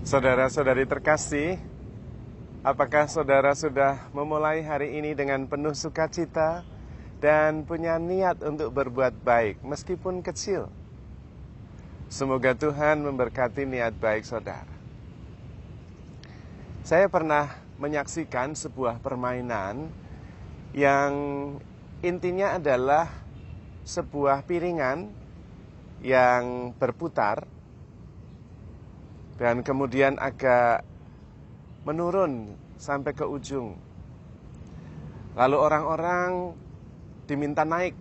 Saudara-saudari terkasih, apakah saudara sudah memulai hari ini dengan penuh sukacita dan punya niat untuk berbuat baik meskipun kecil? Semoga Tuhan memberkati niat baik saudara. Saya pernah menyaksikan sebuah permainan yang intinya adalah sebuah piringan yang berputar dan kemudian agak menurun sampai ke ujung. Lalu orang-orang diminta naik.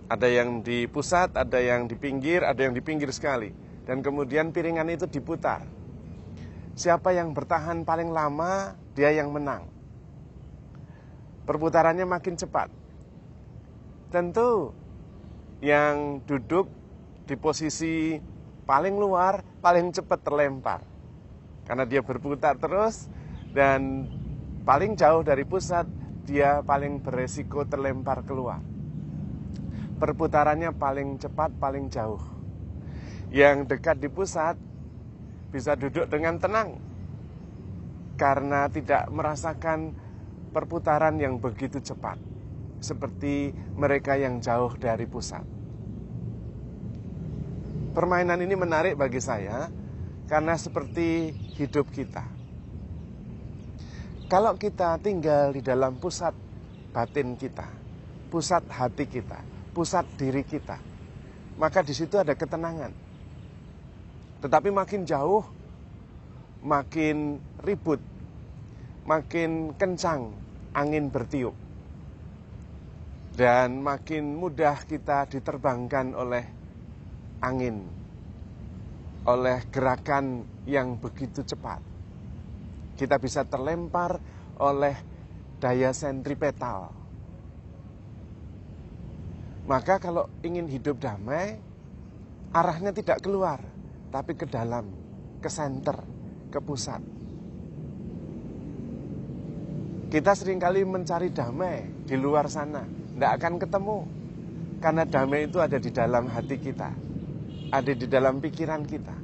Ada yang di pusat, ada yang di pinggir, ada yang di pinggir sekali. Dan kemudian piringan itu diputar. Siapa yang bertahan paling lama, dia yang menang. Perputarannya makin cepat. Tentu yang duduk di posisi paling luar, paling cepat terlempar. Karena dia berputar terus dan paling jauh dari pusat, dia paling beresiko terlempar keluar. Perputarannya paling cepat, paling jauh. Yang dekat di pusat bisa duduk dengan tenang karena tidak merasakan perputaran yang begitu cepat seperti mereka yang jauh dari pusat. Permainan ini menarik bagi saya karena seperti hidup kita. Kalau kita tinggal di dalam pusat batin kita, pusat hati kita, pusat diri kita, maka di situ ada ketenangan. Tetapi makin jauh, makin ribut, makin kencang angin bertiup. Dan makin mudah kita diterbangkan oleh angin, oleh gerakan yang begitu cepat. Kita bisa terlempar oleh daya sentripetal. Maka kalau ingin hidup damai, arahnya tidak keluar, tapi ke dalam, ke senter, ke pusat. Kita seringkali mencari damai di luar sana, tidak akan ketemu. Karena damai itu ada di dalam hati kita, ada di dalam pikiran kita,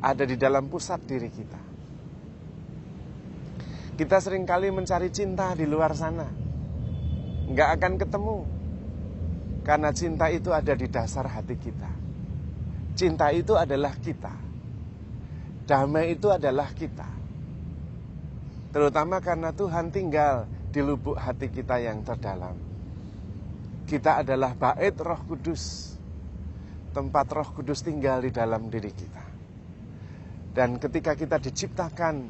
ada di dalam pusat diri kita. Kita seringkali mencari cinta di luar sana, nggak akan ketemu. Karena cinta itu ada di dasar hati kita. Cinta itu adalah kita. Damai itu adalah kita. Terutama karena Tuhan tinggal di lubuk hati kita yang terdalam. Kita adalah bait Roh Kudus. Tempat Roh Kudus tinggal di dalam diri kita. Dan ketika kita diciptakan,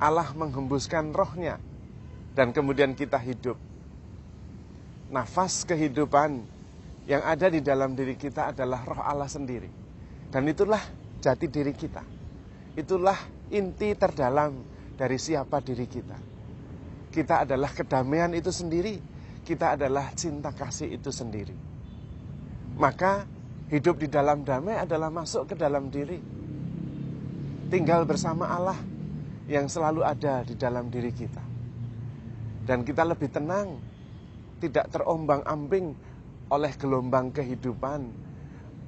Allah menghembuskan rohnya. Dan kemudian kita hidup. Nafas kehidupan yang ada di dalam diri kita adalah roh Allah sendiri. Dan itulah jati diri kita. Itulah inti terdalam dari siapa diri kita. Kita adalah kedamaian itu sendiri. Kita adalah cinta kasih itu sendiri. Maka hidup di dalam damai adalah masuk ke dalam diri. Tinggal bersama Allah yang selalu ada di dalam diri kita. Dan kita lebih tenang, tidak terombang-ambing oleh gelombang kehidupan,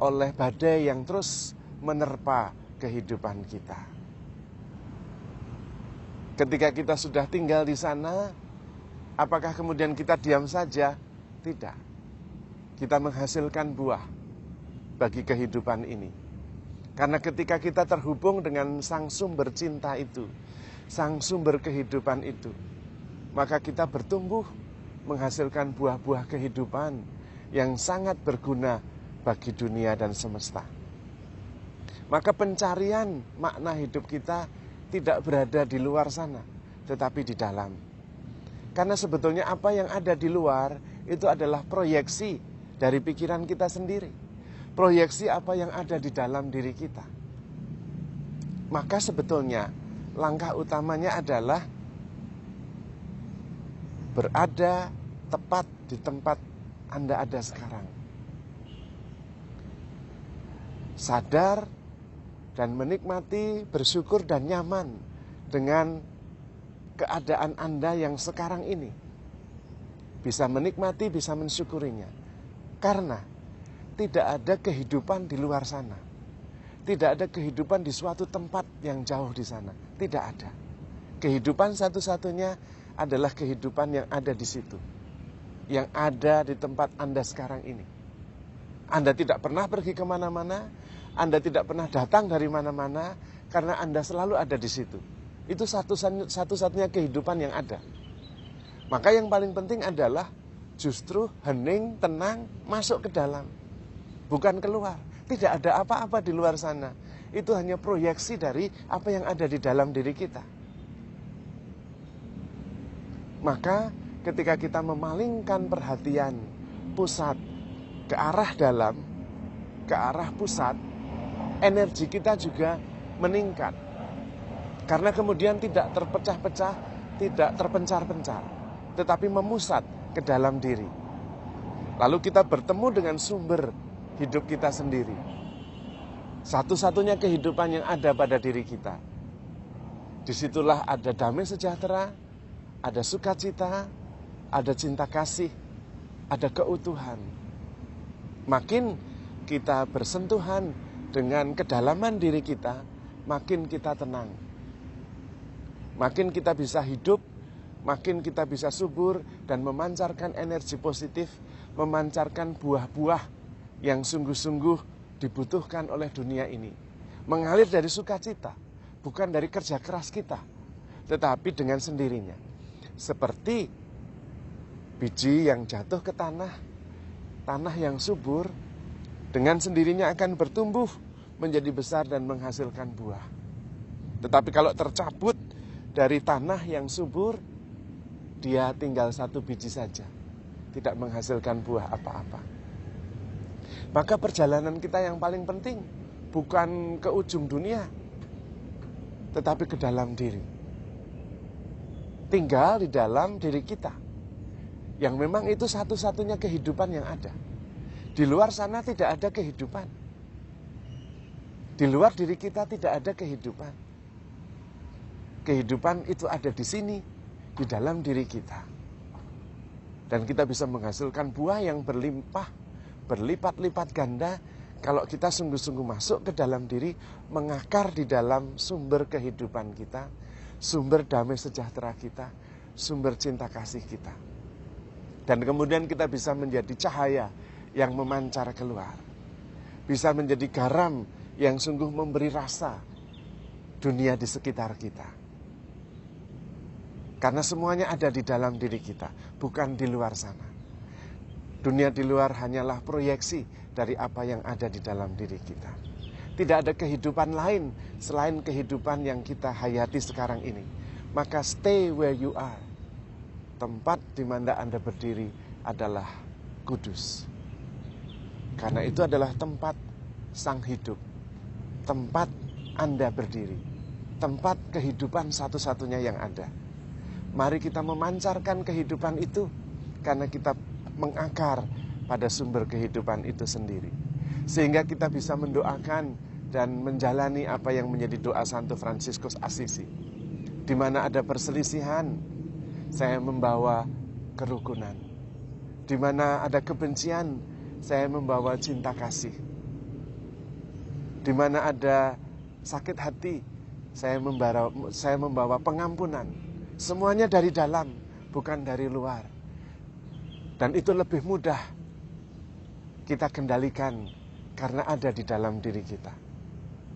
oleh badai yang terus menerpa kehidupan kita. Ketika kita sudah tinggal di sana, apakah kemudian kita diam saja? Tidak. Kita menghasilkan buah bagi kehidupan ini. Karena ketika kita terhubung dengan sang sumber cinta itu, sang sumber kehidupan itu, maka kita bertumbuh menghasilkan buah-buah kehidupan yang sangat berguna bagi dunia dan semesta. Maka pencarian makna hidup kita tidak berada di luar sana, tetapi di dalam. Karena sebetulnya apa yang ada di luar itu adalah proyeksi dari pikiran kita sendiri. Proyeksi apa yang ada di dalam diri kita. Maka sebetulnya langkah utamanya adalah berada tepat di tempat Anda ada sekarang. Sadar dan menikmati, bersyukur dan nyaman dengan keadaan Anda yang sekarang ini. Bisa menikmati, bisa mensyukurinya. Karena tidak ada kehidupan di luar sana. Tidak ada kehidupan di suatu tempat yang jauh di sana. Tidak ada. Kehidupan satu-satunya adalah kehidupan yang ada di situ. Yang ada di tempat Anda sekarang ini. Anda tidak pernah pergi kemana-mana. Anda tidak pernah datang dari mana-mana. Karena Anda selalu ada di situ. Itu satu-satunya kehidupan yang ada. Maka yang paling penting adalah justru hening, tenang, masuk ke dalam. Bukan keluar. Tidak ada apa-apa di luar sana. Itu hanya proyeksi dari apa yang ada di dalam diri kita. Maka ketika kita memalingkan perhatian pusat ke arah dalam, ke arah pusat, energi kita juga meningkat. Karena kemudian tidak terpecah-pecah, tidak terpencar-pencar, tetapi memusat ke dalam diri. Lalu kita bertemu dengan sumber hidup kita sendiri. Satu-satunya kehidupan yang ada pada diri kita. Disitulah ada damai sejahtera, ada sukacita, ada cinta kasih, ada keutuhan. Makin kita bersentuhan dengan kedalaman diri kita, makin kita tenang. Makin kita bisa hidup, makin kita bisa subur dan memancarkan energi positif, memancarkan buah-buah yang sungguh-sungguh dibutuhkan oleh dunia ini. Mengalir dari sukacita, bukan dari kerja keras kita, tetapi dengan sendirinya. Seperti biji yang jatuh ke tanah yang subur, dengan sendirinya akan bertumbuh, menjadi besar dan menghasilkan buah. Tetapi kalau tercabut dari tanah yang subur, dia tinggal satu biji saja, tidak menghasilkan buah apa-apa. Maka perjalanan kita yang paling penting bukan ke ujung dunia, tetapi ke dalam diri. Tinggal di dalam diri kita. Yang memang itu satu-satunya kehidupan yang ada. Di luar sana tidak ada kehidupan. Di luar diri kita tidak ada kehidupan. Kehidupan itu ada di sini, di dalam diri kita. Dan kita bisa menghasilkan buah yang berlimpah, berlipat-lipat ganda kalau kita sungguh-sungguh masuk ke dalam diri, mengakar di dalam sumber kehidupan kita, sumber damai sejahtera kita, sumber cinta kasih kita. Dan kemudian kita bisa menjadi cahaya yang memancar keluar. Bisa menjadi garam yang sungguh memberi rasa dunia di sekitar kita. Karena semuanya ada di dalam diri kita, bukan di luar sana. Dunia di luar hanyalah proyeksi dari apa yang ada di dalam diri kita. Tidak ada kehidupan lain selain kehidupan yang kita hayati sekarang ini. Maka stay where you are. Tempat di mana Anda berdiri adalah kudus. Karena itu adalah tempat sang hidup. Tempat Anda berdiri. Tempat kehidupan satu-satunya yang ada. Mari kita memancarkan kehidupan itu. Karena kita mengakar pada sumber kehidupan itu sendiri. Sehingga kita bisa mendoakan dan menjalani apa yang menjadi doa Santo Fransiskus Assisi. Di mana ada perselisihan, saya membawa kerukunan. Di mana ada kebencian, saya membawa cinta kasih. Di mana ada sakit hati, saya membawa pengampunan. Semuanya dari dalam, bukan dari luar. Dan itu lebih mudah kita kendalikan karena ada di dalam diri kita.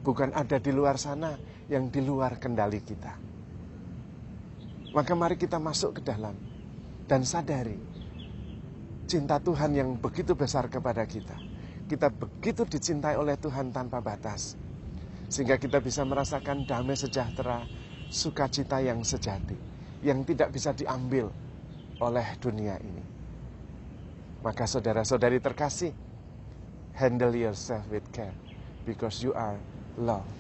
Bukan ada di luar sana yang di luar kendali kita. Maka mari kita masuk ke dalam dan sadari cinta Tuhan yang begitu besar kepada kita. Kita begitu dicintai oleh Tuhan tanpa batas. Sehingga kita bisa merasakan damai sejahtera, sukacita yang sejati, yang tidak bisa diambil oleh dunia ini. Maka saudara-saudari terkasih, handle yourself with care because you are loved.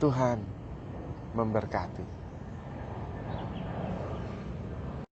Tuhan memberkati.